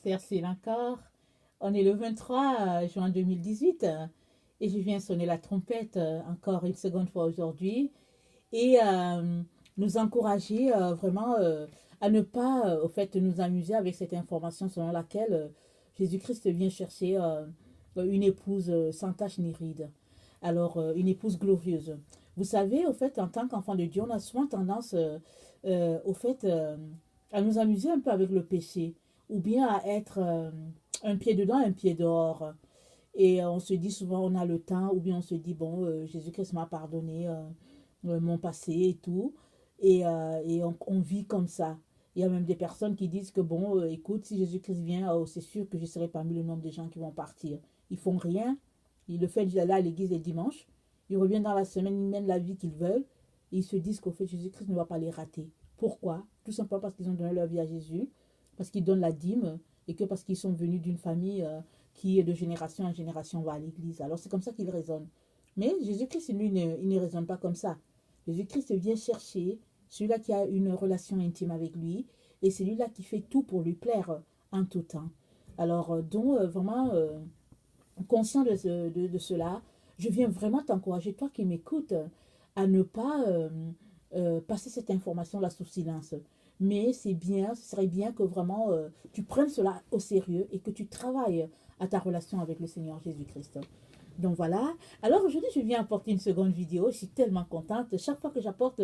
c'est Hercile encore. On est le 23 juin 2018 et je viens sonner la trompette encore une seconde fois aujourd'hui et nous encourager vraiment à ne pas au fait nous amuser avec cette information selon laquelle Jésus-Christ vient chercher une épouse sans tache ni ride. Alors, une épouse glorieuse. Vous savez, au fait, en tant qu'enfant de Dieu, on a souvent tendance, au fait, à nous amuser un peu avec le péché, ou bien à être un pied dedans, un pied dehors. Et on se dit souvent, on a le temps, ou bien on se dit, bon, Jésus-Christ m'a pardonné mon passé et tout. Et on vit comme ça. Il y a même des personnes qui disent que, bon, écoute, si Jésus-Christ vient, oh, c'est sûr que je serai parmi le nombre de gens qui vont partir. Ils font rien. Ils le font d'aller à l'église les dimanches. Ils reviennent dans la semaine, ils mènent la vie qu'ils veulent. Et ils se disent qu'au fait, Jésus-Christ ne va pas les rater. Pourquoi? Tout simplement parce qu'ils ont donné leur vie à Jésus, parce qu'ils donnent la dîme, et que parce qu'ils sont venus d'une famille qui, de génération en génération, va à l'église. Alors c'est comme ça qu'ils raisonnent. Mais Jésus-Christ, lui, il ne raisonne pas comme ça. Jésus-Christ vient chercher celui-là qui a une relation intime avec lui, et c'est celui-là qui fait tout pour lui plaire en tout temps. Alors, donc, vraiment, conscient de cela, je viens vraiment t'encourager, toi qui m'écoutes, à ne pas passer cette information-là sous silence. Mais c'est bien, ce serait bien que vraiment tu prennes cela au sérieux et que tu travailles à ta relation avec le Seigneur Jésus-Christ. Donc voilà. Alors aujourd'hui, je viens apporter une seconde vidéo. Je suis tellement contente. Chaque fois que j'apporte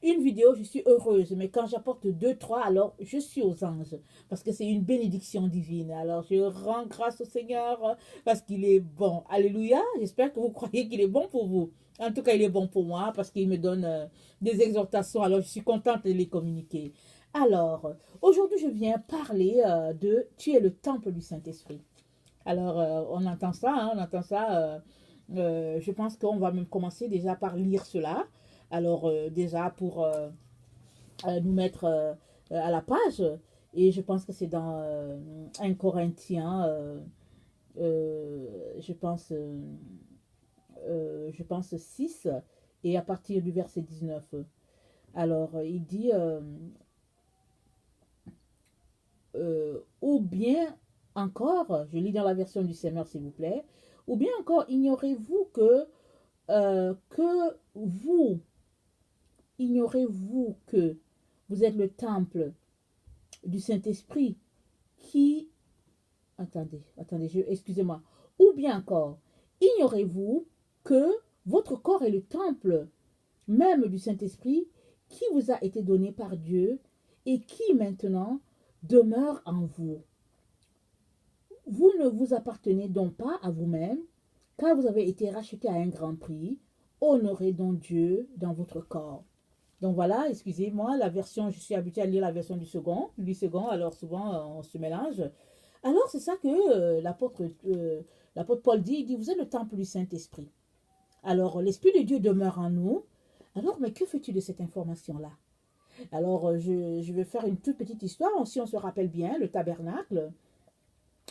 une vidéo, je suis heureuse. Mais quand j'apporte deux, trois, alors je suis aux anges. Parce que c'est une bénédiction divine. Alors je rends grâce au Seigneur parce qu'il est bon. Alléluia. J'espère que vous croyez qu'il est bon pour vous. En tout cas, il est bon pour moi parce qu'il me donne des exhortations. Alors je suis contente de les communiquer. Alors, aujourd'hui, je viens parler de Tu es le temple du Saint-Esprit. Alors, on entend ça, hein, on entend ça. Je pense qu'on va même commencer déjà par lire cela. Alors, déjà pour nous mettre à la page. Et je pense que c'est dans 1 Corinthiens, je pense 6, et à partir du verset 19. Alors, il dit, ou bien encore, je lis dans la version du Seigneur s'il vous plaît, ou bien encore, vous, ignorez-vous que vous êtes le temple du Saint-Esprit qui, excusez-moi, ou bien encore, ignorez-vous que votre corps est le temple même du Saint-Esprit qui vous a été donné par Dieu et qui maintenant demeure en vous. Vous ne vous appartenez donc pas à vous-même, car vous avez été racheté à un grand prix. Honorez donc Dieu dans votre corps. Donc voilà, excusez-moi, la version, je suis habituée à lire la version du second, alors souvent on se mélange. Alors c'est ça que l'apôtre Paul dit, il dit, vous êtes le temple du Saint-Esprit. Alors l'Esprit de Dieu demeure en nous. Alors, mais que fais-tu de cette information-là? Alors, je vais faire une toute petite histoire. Si on se rappelle bien, le tabernacle,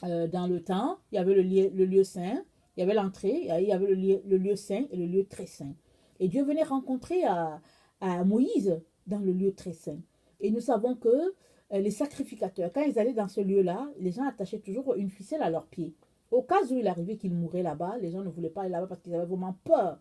dans le temps, il y avait le lieu saint, il y avait l'entrée, il y avait le lieu saint et le lieu très saint. Et Dieu venait rencontrer à Moïse dans le lieu très saint. Et nous savons que les sacrificateurs, quand ils allaient dans ce lieu-là, les gens attachaient toujours une ficelle à leurs pieds. Au cas où il arrivait qu'ils mouraient là-bas, les gens ne voulaient pas aller là-bas parce qu'ils avaient vraiment peur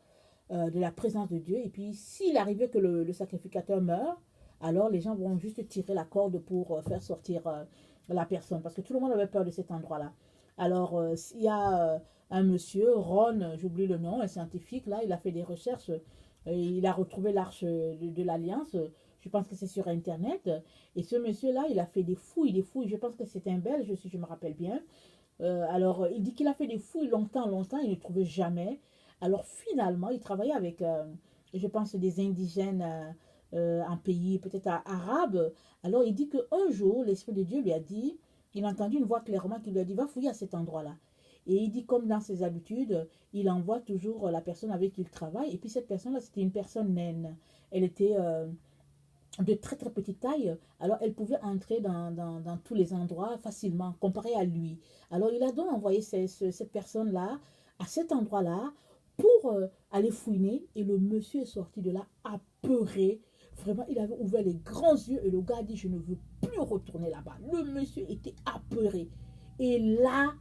de la présence de Dieu. Et puis, s'il arrivait que le sacrificateur meurt, alors les gens vont juste tirer la corde pour faire sortir la personne. Parce que tout le monde avait peur de cet endroit-là. Alors, il y a un monsieur, Ron, j'oublie le nom, un scientifique, là, il a fait des recherches. Il a retrouvé l'arche de l'Alliance. Je pense que c'est sur Internet. Et ce monsieur-là, il a fait des fouilles. Je pense que c'est un Belge, si je me rappelle bien. Alors, il dit qu'il a fait des fouilles longtemps, il ne trouvait jamais. Alors, finalement, il travaillait avec, je pense, des indigènes un pays peut-être arabe. Alors, il dit qu'un jour, l'Esprit de Dieu lui a dit, il a entendu une voix clairement qui lui a dit, va fouiller à cet endroit-là. Et il dit, comme dans ses habitudes, il envoie toujours la personne avec qui il travaille. Et puis, cette personne-là, c'était une personne naine. Elle était de très très petite taille, alors elle pouvait entrer dans tous les endroits facilement, comparé à lui. Alors il a donc envoyé cette personne-là à cet endroit-là pour aller fouiner, et le monsieur est sorti de là apeuré. Vraiment, il avait ouvert les grands yeux et le gars a dit, je ne veux plus retourner là-bas. Le monsieur était apeuré. Et là,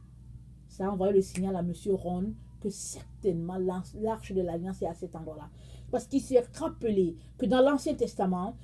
ça a envoyé le signal à M. Ron que certainement l'arche de l'Alliance est à cet endroit-là. Parce qu'il s'est rappelé que dans l'Ancien Testament,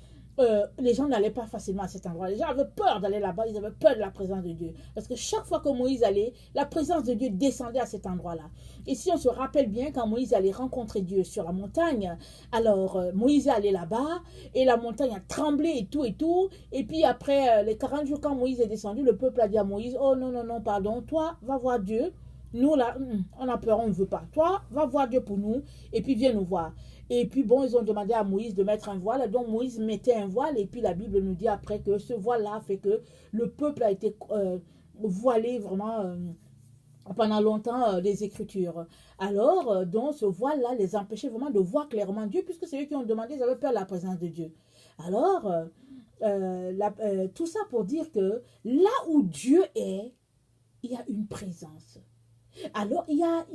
les gens n'allaient pas facilement à cet endroit. Les gens avaient peur d'aller là-bas, ils avaient peur de la présence de Dieu. Parce que chaque fois que Moïse allait, la présence de Dieu descendait à cet endroit-là. Et si on se rappelle bien, quand Moïse allait rencontrer Dieu sur la montagne, alors Moïse est allé là-bas, et la montagne a tremblé et tout et tout. Et puis après les 40 jours, quand Moïse est descendu, le peuple a dit à Moïse, oh non, non, non, pardon, toi, va voir Dieu. Nous, là, on a peur, on ne veut pas. Toi, va voir Dieu pour nous, et puis viens nous voir. Et puis bon, ils ont demandé à Moïse de mettre un voile. Donc Moïse mettait un voile. Et puis la Bible nous dit après que ce voile-là fait que le peuple a été voilé vraiment pendant longtemps les Écritures. Alors, donc ce voile-là les empêchait vraiment de voir clairement Dieu, puisque c'est eux qui ont demandé, ils avaient peur de la présence de Dieu. Alors, tout ça pour dire que là où Dieu est, il y a une présence. Alors, il y a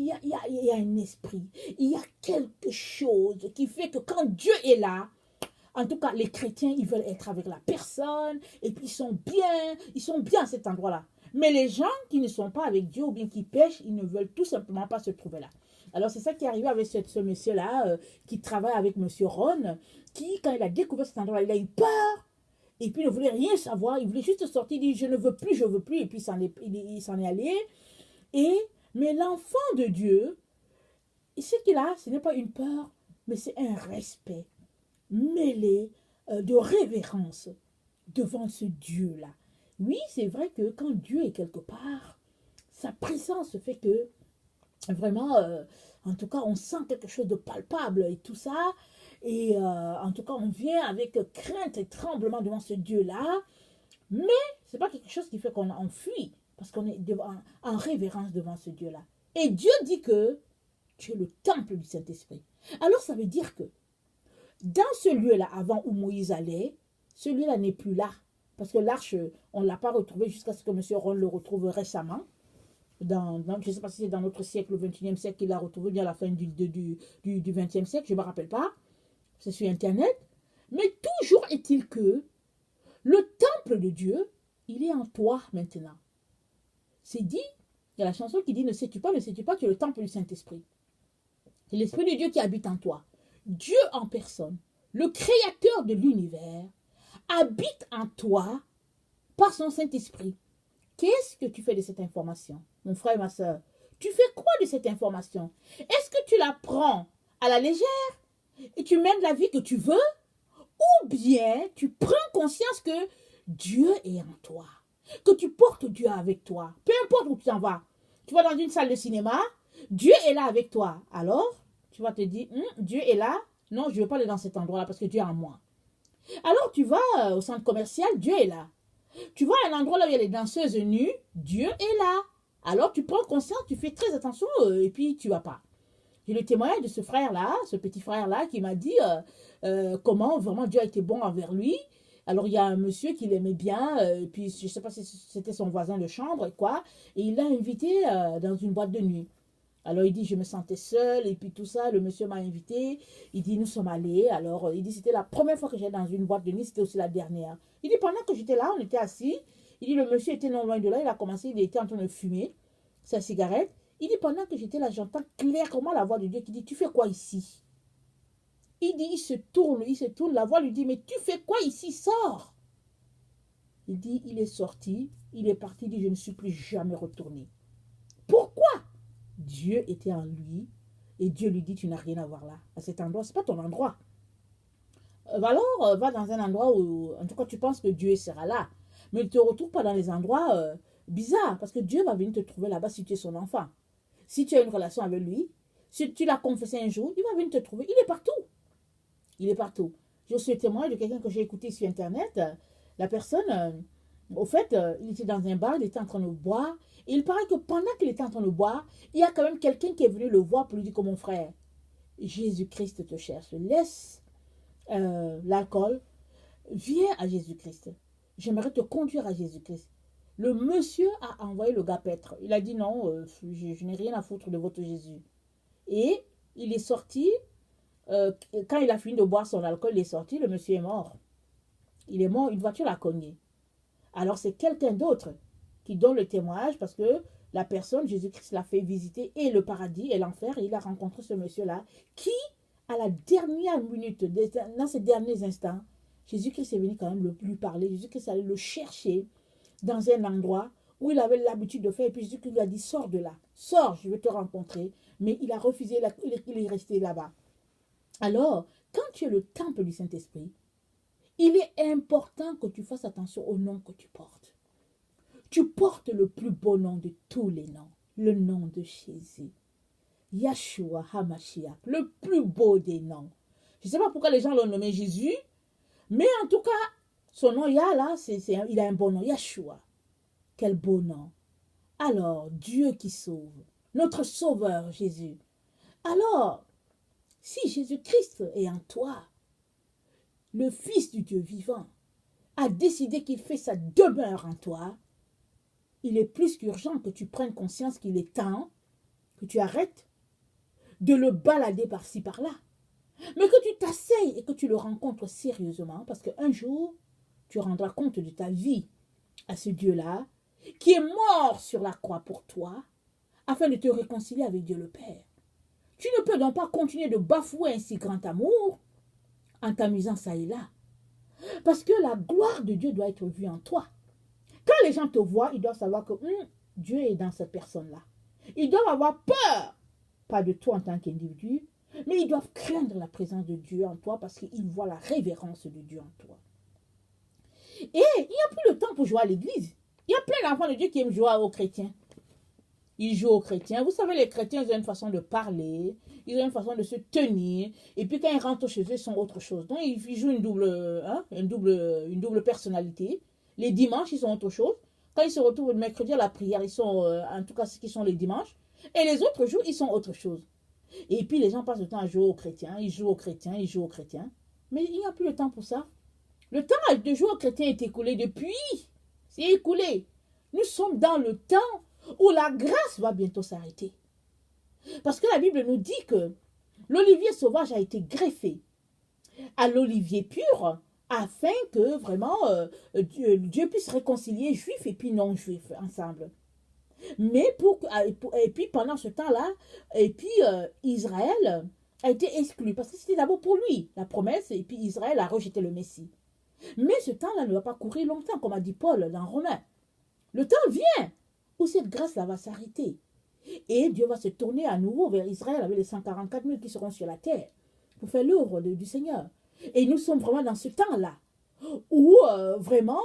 un esprit, il y a quelque chose qui fait que quand Dieu est là, en tout cas, les chrétiens, ils veulent être avec la personne, et puis ils sont bien à cet endroit-là. Mais les gens qui ne sont pas avec Dieu ou bien qui pêchent, ils ne veulent tout simplement pas se trouver là. Alors, c'est ça qui est arrivé avec ce monsieur-là, qui travaille avec monsieur Ron, qui, quand il a découvert cet endroit-là, il a eu peur. Et puis, il ne voulait rien savoir. Il voulait juste sortir, il dit, je ne veux plus, je ne veux plus. Et puis, il s'en est allé. Mais l'enfant de Dieu, ce qu'il a, ce n'est pas une peur, mais c'est un respect mêlé de révérence devant ce Dieu-là. Oui, c'est vrai que quand Dieu est quelque part, sa présence fait que vraiment, en tout cas, on sent quelque chose de palpable et tout ça. Et en tout cas, on vient avec crainte et tremblement devant ce Dieu-là. Mais ce n'est pas quelque chose qui fait qu'on fuit. Parce qu'on est en révérence devant ce Dieu-là. Et Dieu dit que tu es le temple du Saint-Esprit. Alors ça veut dire que dans ce lieu-là, avant où Moïse allait, ce lieu-là n'est plus là. Parce que l'arche, on ne l'a pas retrouvé jusqu'à ce que M. Ron le retrouve récemment. Je ne sais pas si c'est dans notre siècle, le 21e siècle, qu'il l'a retrouvé, bien à la fin du 20e siècle, je ne me rappelle pas. C'est sur Internet. Mais toujours est-il que le temple de Dieu, il est en toi maintenant. C'est dit, il y a la chanson qui dit, ne sais-tu pas, tu es le temple du Saint-Esprit. C'est l'Esprit de Dieu qui habite en toi. Dieu en personne, le créateur de l'univers, habite en toi par son Saint-Esprit. Qu'est-ce que tu fais de cette information, mon frère et ma soeur? Tu fais quoi de cette information? Est-ce que tu la prends à la légère et tu mènes la vie que tu veux? Ou bien tu prends conscience que Dieu est en toi? Que tu portes Dieu avec toi. Peu importe où tu t'en vas. Tu vas dans une salle de cinéma, Dieu est là avec toi. Alors, tu vas te dire, Dieu est là. Non, je ne veux pas aller dans cet endroit-là parce que Dieu est en moi. Alors, tu vas au centre commercial, Dieu est là. Tu vas à un endroit là où il y a les danseuses nues, Dieu est là. Alors, tu prends conscience, tu fais très attention et puis tu ne vas pas. J'ai le témoignage de ce frère-là, ce petit frère-là qui m'a dit comment vraiment Dieu a été bon envers lui. Alors, il y a un monsieur qui l'aimait bien, puis je ne sais pas si c'était son voisin de chambre et quoi, et il l'a invité dans une boîte de nuit. Alors, il dit, je me sentais seul, et puis tout ça, le monsieur m'a invité, il dit, nous sommes allés, alors, il dit, c'était la première fois que j'étais dans une boîte de nuit, c'était aussi la dernière. Il dit, pendant que j'étais là, on était assis, il dit, le monsieur était non loin de là, il était en train de fumer sa cigarette, il dit, pendant que j'étais là, j'entends clairement la voix de Dieu qui dit, tu fais quoi ici? Il dit, il se tourne, la voix lui dit, mais tu fais quoi ici? Sors! Il dit, il est sorti, il est parti, il dit, je ne suis plus jamais retourné. Pourquoi? Dieu était en lui, et Dieu lui dit, tu n'as rien à voir là, à cet endroit, c'est pas ton endroit. Alors, va dans un endroit où, en tout cas, tu penses que Dieu sera là, mais il ne te retrouve pas dans les endroits bizarres, parce que Dieu va venir te trouver là-bas si tu es son enfant. Si tu as une relation avec lui, si tu l'as confessé un jour, il va venir te trouver, il est partout. Il est partout. Je suis témoin de quelqu'un que j'ai écouté sur Internet. La personne, au fait, il était dans un bar, il était en train de boire. Et il paraît que pendant qu'il était en train de boire, il y a quand même quelqu'un qui est venu le voir pour lui dire que mon frère, Jésus-Christ te cherche. Laisse l'alcool, viens à Jésus-Christ. J'aimerais te conduire à Jésus-Christ. Le monsieur a envoyé le gars paître. Il a dit non, je n'ai rien à foutre de votre Jésus. Et il est sorti. Quand il a fini de boire son alcool, il est sorti, le monsieur est mort. Il est mort, une voiture l'a cogné. Alors c'est quelqu'un d'autre qui donne le témoignage parce que la personne, Jésus-Christ l'a fait visiter et le paradis et l'enfer. Et il a rencontré ce monsieur-là qui, à la dernière minute, dans ces derniers instants, Jésus-Christ est venu quand même lui parler. Jésus-Christ allait le chercher dans un endroit où il avait l'habitude de faire. Et puis Jésus-Christ lui a dit, sors de là, sors, je vais te rencontrer. Mais il a refusé, il est resté là-bas. Alors, quand tu es le temple du Saint-Esprit, il est important que tu fasses attention au nom que tu portes. Tu portes le plus beau nom de tous les noms, le nom de Jésus. Yahshua HaMashiach, le plus beau des noms. Je ne sais pas pourquoi les gens l'ont nommé Jésus, mais en tout cas, son nom, il a un bon nom, Yahshua. Quel beau nom. Alors, Dieu qui sauve, notre sauveur Jésus. Alors, si Jésus-Christ est en toi, le Fils du Dieu vivant a décidé qu'il fait sa demeure en toi, il est plus qu'urgent que tu prennes conscience qu'il est temps que tu arrêtes de le balader par-ci, par-là. Mais que tu t'asseyes et que tu le rencontres sérieusement, parce qu'un jour, tu rendras compte de ta vie à ce Dieu-là, qui est mort sur la croix pour toi, afin de te réconcilier avec Dieu le Père. Tu ne peux donc pas continuer de bafouer un si grand amour en t'amusant ça et là. Parce que la gloire de Dieu doit être vue en toi. Quand les gens te voient, ils doivent savoir que Dieu est dans cette personne-là. Ils doivent avoir peur, pas de toi en tant qu'individu, mais ils doivent craindre la présence de Dieu en toi parce qu'ils voient la révérence de Dieu en toi. Et il n'y a plus le temps pour jouer à l'église. Il y a plein d'enfants de Dieu qui aiment jouer aux chrétiens. Ils jouent aux chrétiens. Vous savez, les chrétiens, ils ont une façon de parler, ils ont une façon de se tenir, et puis quand ils rentrent chez eux, ils sont autre chose. Donc, ils jouent une double personnalité. Les dimanches, ils sont autre chose. Quand ils se retrouvent le mercredi à la prière, ils sont, en tout cas, ce qui sont les dimanches. Et les autres jours, ils sont autre chose. Et puis, les gens passent le temps à jouer aux chrétiens, ils jouent aux chrétiens, ils jouent aux chrétiens. Mais il n'y a plus le temps pour ça. Le temps de jouer aux chrétiens est écoulé depuis. C'est écoulé. Nous sommes dans le temps où la grâce va bientôt s'arrêter. Parce que la Bible nous dit que l'olivier sauvage a été greffé à l'olivier pur afin que vraiment Dieu puisse réconcilier juifs et puis non-juifs ensemble. Mais et puis pendant ce temps-là, Israël a été exclu parce que c'était d'abord pour lui la promesse et puis Israël a rejeté le Messie. Mais ce temps-là ne va pas courir longtemps, comme a dit Paul dans Romains. Le temps vient où cette grâce-là va s'arrêter. Et Dieu va se tourner à nouveau vers Israël avec les 144 000 qui seront sur la terre pour faire l'œuvre du Seigneur. Et nous sommes vraiment dans ce temps-là où vraiment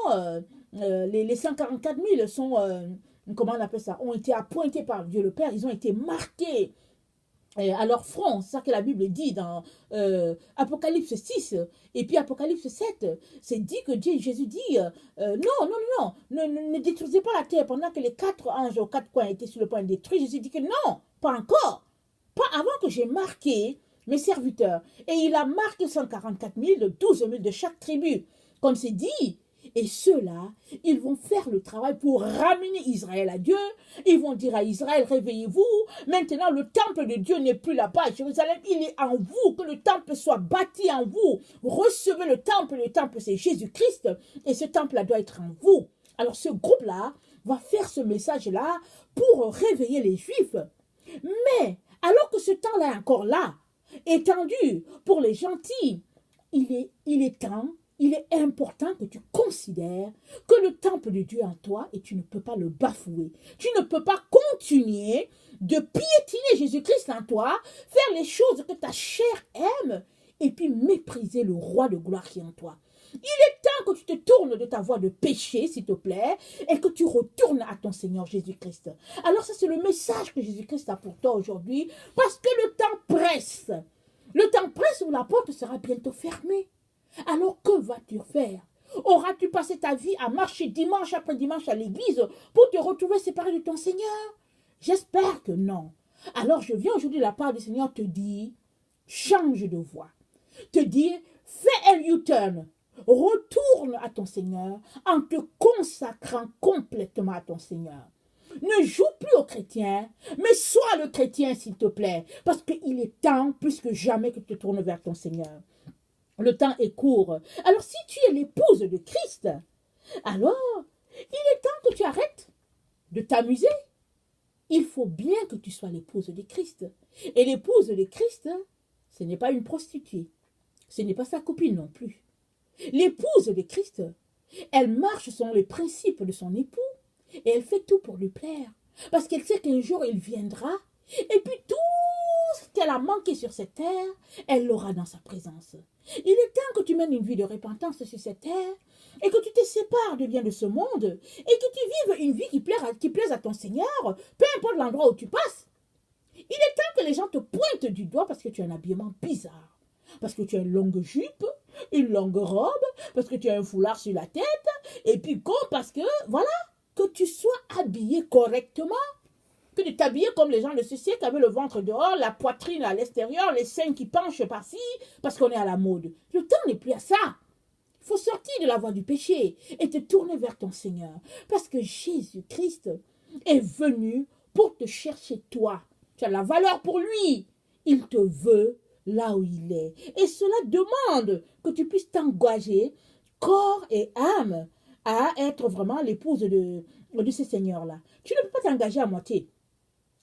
les 144 000 sont, comment on appelle ça, ont été appointés par Dieu le Père, ils ont été marqués à leur front. C'est ça que la Bible dit dans Apocalypse 6 et puis Apocalypse 7. C'est dit que Jésus dit ne détruisez pas la terre pendant que les 4 anges aux 4 coins étaient sur le point de détruire. Jésus dit que non, pas encore. Pas avant que j'ai marqué mes serviteurs. Et il a marqué 144 000, 12 000 de chaque tribu. Comme c'est dit. Et ceux-là, ils vont faire le travail pour ramener Israël à Dieu. Ils vont dire à Israël, réveillez-vous. Maintenant, le temple de Dieu n'est plus là-bas à Jérusalem. Il est en vous. Que le temple soit bâti en vous. Recevez le temple c'est Jésus-Christ. Et ce temple-là doit être en vous. Alors, ce groupe-là va faire ce message-là pour réveiller les Juifs. Mais, alors que ce temps-là est encore là, étendu pour les gentils, il est temps. Il est important que tu considères que le temple de Dieu est en toi et tu ne peux pas le bafouer. Tu ne peux pas continuer de piétiner Jésus-Christ en toi, faire les choses que ta chair aime et puis mépriser le roi de gloire qui est en toi. Il est temps que tu te tournes de ta voie de péché, s'il te plaît, et que tu retournes à ton Seigneur Jésus-Christ. Alors ça, c'est le message que Jésus-Christ a pour toi aujourd'hui, parce que le temps presse. Le temps presse où la porte sera bientôt fermée. Alors que vas-tu faire? Auras-tu passé ta vie à marcher dimanche après dimanche à l'église pour te retrouver séparé de ton Seigneur? J'espère que non. Alors je viens aujourd'hui de la part du Seigneur te dire, change de voie. Te dire, fais un U-turn. Retourne à ton Seigneur en te consacrant complètement à ton Seigneur. Ne joue plus au chrétien, mais sois le chrétien s'il te plaît, parce qu'il est temps plus que jamais que tu te tournes vers ton Seigneur. Le temps est court. Alors si tu es l'épouse de Christ, alors il est temps que tu arrêtes de t'amuser. Il faut bien que tu sois l'épouse de Christ. Et l'épouse de Christ, ce n'est pas une prostituée. Ce n'est pas sa copine non plus. L'épouse de Christ, elle marche selon les principes de son époux et elle fait tout pour lui plaire. Parce qu'elle sait qu'un jour il viendra et puis tout ce qu'elle a manqué sur cette terre, elle l'aura dans sa présence. Il est temps que tu mènes une vie de repentance sur cette terre et que tu te sépares de bien de ce monde et que tu vives une vie qui plaise à ton Seigneur, peu importe l'endroit où tu passes. Il est temps que les gens te pointent du doigt parce que tu as un habillement bizarre, parce que tu as une longue jupe, une longue robe, parce que tu as un foulard sur la tête, et puis parce que, voilà, que tu sois habillé correctement, que de t'habiller comme les gens de ce siècle avec le ventre dehors, la poitrine à l'extérieur, les seins qui penchent par-ci, parce qu'on est à la mode. Le temps n'est plus à ça. Il faut sortir de la voie du péché et te tourner vers ton Seigneur. Parce que Jésus-Christ est venu pour te chercher toi. Tu as la valeur pour lui. Il te veut là où il est. Et cela demande que tu puisses t'engager corps et âme à être vraiment l'épouse de ce Seigneur-là. Tu ne peux pas t'engager à moitié.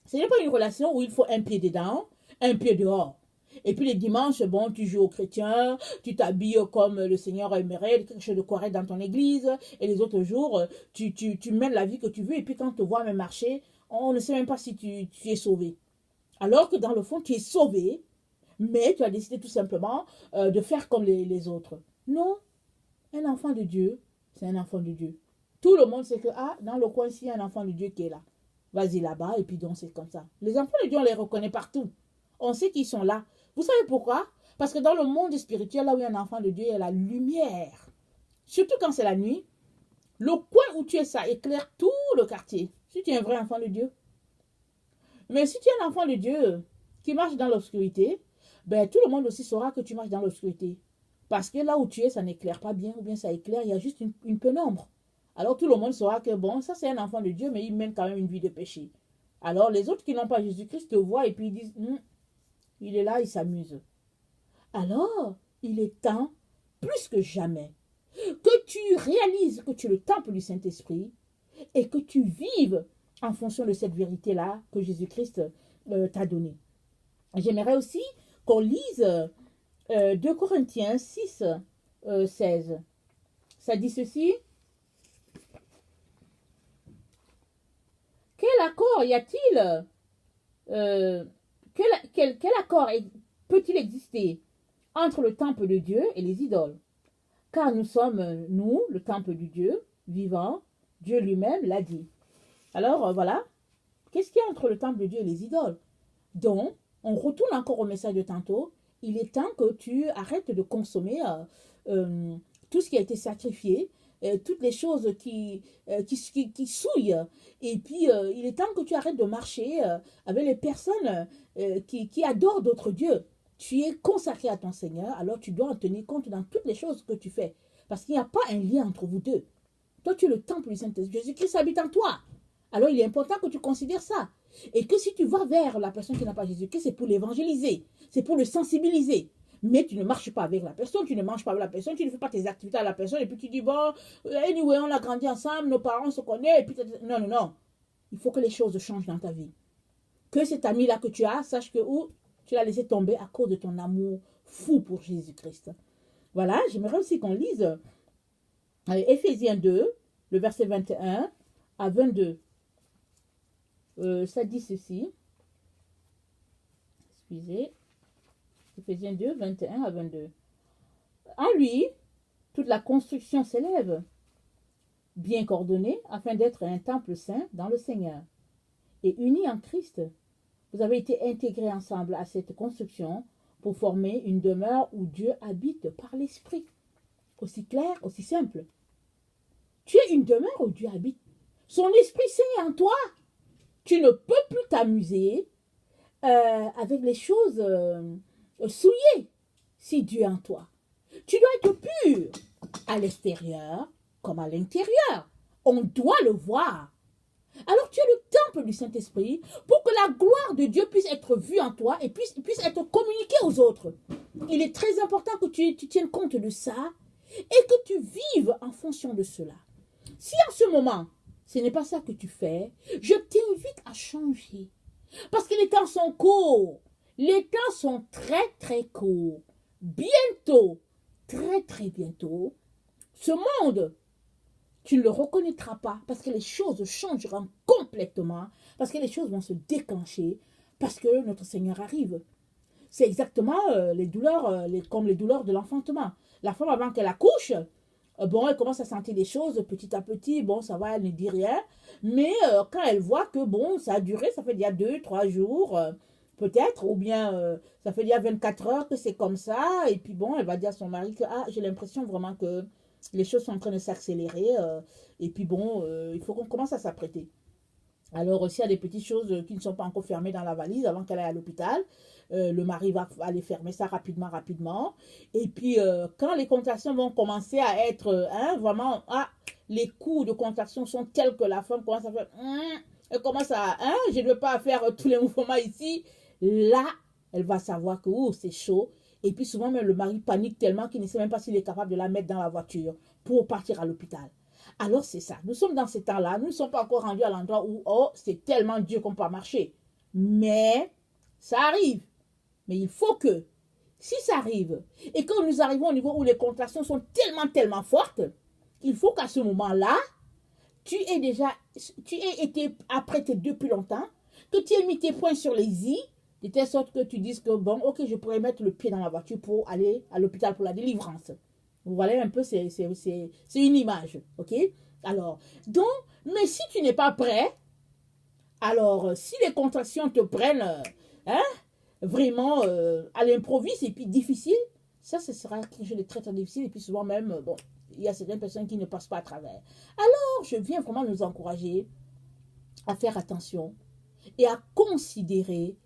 Ce n'est pas une relation où il faut un pied dedans, un pied dehors. Et puis les dimanches, bon, tu joues aux chrétiens, tu t'habilles comme le Seigneur aimerait, quelque chose de correct dans ton église. Et les autres jours, tu mènes la vie que tu veux. Et puis quand on te voit même marcher, on ne sait même pas si tu es sauvé. Alors que dans le fond, tu es sauvé, mais tu as décidé tout simplement de faire comme les autres. Non, un enfant de Dieu, c'est un enfant de Dieu. Tout le monde sait que, dans le coin, il y a un enfant de Dieu qui est là. Vas-y là-bas, et puis donc c'est comme ça. Les enfants de Dieu, on les reconnaît partout. On sait qu'ils sont là. Vous savez pourquoi? Parce que dans le monde spirituel, là où il y a un enfant de Dieu, il y a la lumière. Surtout quand c'est la nuit, le coin où tu es, ça éclaire tout le quartier. Si tu es un vrai enfant de Dieu. Mais si tu es un enfant de Dieu qui marche dans l'obscurité, ben tout le monde aussi saura que tu marches dans l'obscurité. Parce que là où tu es, ça n'éclaire pas bien, ou bien ça éclaire, il y a juste une pénombre. Alors tout le monde saura que bon, ça c'est un enfant de Dieu, mais il mène quand même une vie de péché. Alors les autres qui n'ont pas Jésus-Christ te voient et puis ils disent, il est là, il s'amuse. Alors, il est temps, plus que jamais, que tu réalises que tu es le temple du Saint-Esprit et que tu vives en fonction de cette vérité-là que Jésus-Christ t'a donnée. J'aimerais aussi qu'on lise 2 Corinthiens 6, 16. Ça dit ceci. Quel accord y a-t-il quel accord peut-il exister entre le temple de Dieu et les idoles? Car nous sommes, nous, le temple du Dieu vivant. Dieu lui-même l'a dit. Alors, voilà. Qu'est-ce qu'il y a entre le temple de Dieu et les idoles? Donc, on retourne encore au message de tantôt. Il est temps que tu arrêtes de consommer tout ce qui a été sacrifié, toutes les choses qui souillent. Et puis, il est temps que tu arrêtes de marcher avec les personnes qui adorent d'autres dieux. Tu es consacré à ton Seigneur, alors tu dois en tenir compte dans toutes les choses que tu fais. Parce qu'il n'y a pas un lien entre vous deux. Toi, tu es le temple du Saint-Esprit. Jésus-Christ habite en toi. Alors, il est important que tu considères ça. Et que si tu vas vers la personne qui n'a pas Jésus-Christ, c'est pour l'évangéliser. C'est pour le sensibiliser. Mais tu ne marches pas avec la personne, tu ne manges pas avec la personne, tu ne fais pas tes activités à la personne, et puis tu dis, bon, anyway, on a grandi ensemble, nos parents se connaissent, et puis... Non, non, non. Il faut que les choses changent dans ta vie. Que cet ami-là que tu as, sache que tu l'as laissé tomber à cause de ton amour fou pour Jésus-Christ. Voilà, j'aimerais aussi qu'on lise Éphésiens 2, le verset 21 à 22. Ça dit ceci. Excusez. Éphésiens 2, 21 à 22. En lui, toute la construction s'élève, bien coordonnée, afin d'être un temple saint dans le Seigneur. Et unis en Christ, vous avez été intégrés ensemble à cette construction pour former une demeure où Dieu habite par l'Esprit. Aussi clair, aussi simple. Tu es une demeure où Dieu habite. Son Esprit Saint est en toi. Tu ne peux plus t'amuser avec les choses souillées si Dieu est en toi. Tu dois être pur à l'extérieur comme à l'intérieur. On doit le voir. Alors tu es le temple du Saint-Esprit pour que la gloire de Dieu puisse être vue en toi et puisse être communiquée aux autres. Il est très important que tu tiennes compte de ça et que tu vives en fonction de cela. Si en ce moment, ce n'est pas ça que tu fais. Je t'invite à changer. Parce que les temps sont courts. Les temps sont très, très courts. Bientôt, très, très bientôt, ce monde, tu ne le reconnaîtras pas parce que les choses changeront complètement, parce que les choses vont se déclencher, parce que notre Seigneur arrive. C'est exactement les douleurs, comme les douleurs de l'enfantement. La femme, avant qu'elle accouche, bon, elle commence à sentir des choses petit à petit. Bon, ça va, elle ne dit rien. Mais quand elle voit que, bon, ça a duré, ça fait déjà 2, 3 jours, peut-être, ou bien ça fait déjà 24 heures que c'est comme ça. Et puis, bon, elle va dire à son mari que, ah, j'ai l'impression vraiment que les choses sont en train de s'accélérer. Et puis, bon, il faut qu'on commence à s'apprêter. Alors, aussi, il y a des petites choses qui ne sont pas encore fermées dans la valise avant qu'elle aille à l'hôpital. Le mari va aller fermer ça rapidement, rapidement. Et puis, quand les contractions vont commencer à être, vraiment, les coups de contraction sont tels que la femme commence à faire, elle commence à, je ne veux pas faire tous les mouvements ici. Là, elle va savoir que, c'est chaud. Et puis, souvent, même le mari panique tellement qu'il ne sait même pas s'il est capable de la mettre dans la voiture pour partir à l'hôpital. Alors, c'est ça. Nous sommes dans ces temps-là. Nous ne sommes pas encore rendus à l'endroit où, c'est tellement dur qu'on peut marcher. Mais, ça arrive. Mais il faut que, si ça arrive, et quand nous arrivons au niveau où les contractions sont tellement, tellement fortes, il faut qu'à ce moment-là, tu aies été apprêté depuis longtemps, que tu aies mis tes poings sur les i, de telle sorte que tu dises que, bon, ok, je pourrais mettre le pied dans la voiture pour aller à l'hôpital pour la délivrance. Vous voyez un peu, c'est une image, ok? Alors, donc, mais si tu n'es pas prêt, alors, si les contractions te prennent, vraiment à l'improviste et puis difficile, ça, ce sera quelque chose de très, très difficile. Et puis souvent même, bon, il y a certaines personnes qui ne passent pas à travers. Alors, je viens vraiment nous encourager à faire attention et à considérer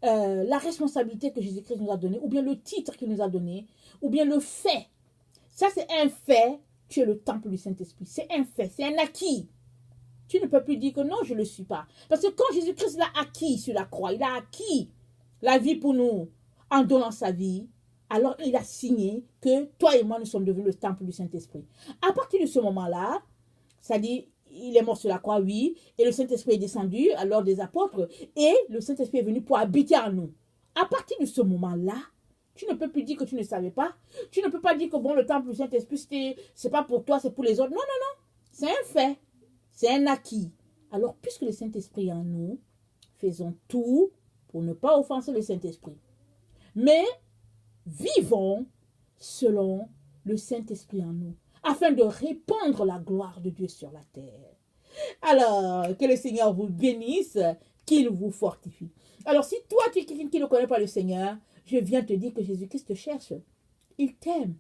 la responsabilité que Jésus-Christ nous a donnée, ou bien le titre qu'il nous a donné, ou bien le fait. Ça, c'est un fait. Tu es le temple du Saint-Esprit. C'est un fait, c'est un acquis. Tu ne peux plus dire que non, je ne le suis pas. Parce que quand Jésus-Christ l'a acquis sur la croix, il a acquis la vie pour nous en donnant sa vie, alors il a signé que toi et moi, nous sommes devenus le temple du Saint-Esprit. À partir de ce moment-là, ça dit, il est mort sur la croix, oui, et le Saint-Esprit est descendu à l'ordre des apôtres, et le Saint-Esprit est venu pour habiter en nous. À partir de ce moment-là, tu ne peux plus dire que tu ne savais pas. Tu ne peux pas dire que bon, le temple du Saint-Esprit, c'est pas pour toi, c'est pour les autres. Non, non, non. C'est un fait. C'est un acquis. Alors, puisque le Saint-Esprit est en nous, faisons tout pour ne pas offenser le Saint-Esprit. Mais vivons selon le Saint-Esprit en nous, afin de répandre la gloire de Dieu sur la terre. Alors, que le Seigneur vous bénisse, qu'il vous fortifie. Alors, si toi, tu es quelqu'un qui ne connaît pas le Seigneur, je viens te dire que Jésus-Christ te cherche. Il t'aime.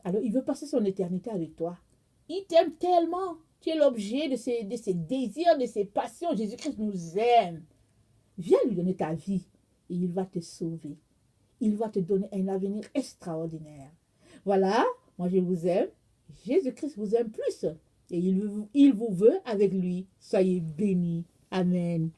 Alors, il veut passer son éternité avec toi. Il t'aime tellement. Tu es l'objet de ses désirs, de ses passions. Jésus-Christ nous aime. Viens lui donner ta vie et il va te sauver. Il va te donner un avenir extraordinaire. Voilà, moi je vous aime. Jésus-Christ vous aime plus. Et il vous veut avec lui. Soyez bénis. Amen.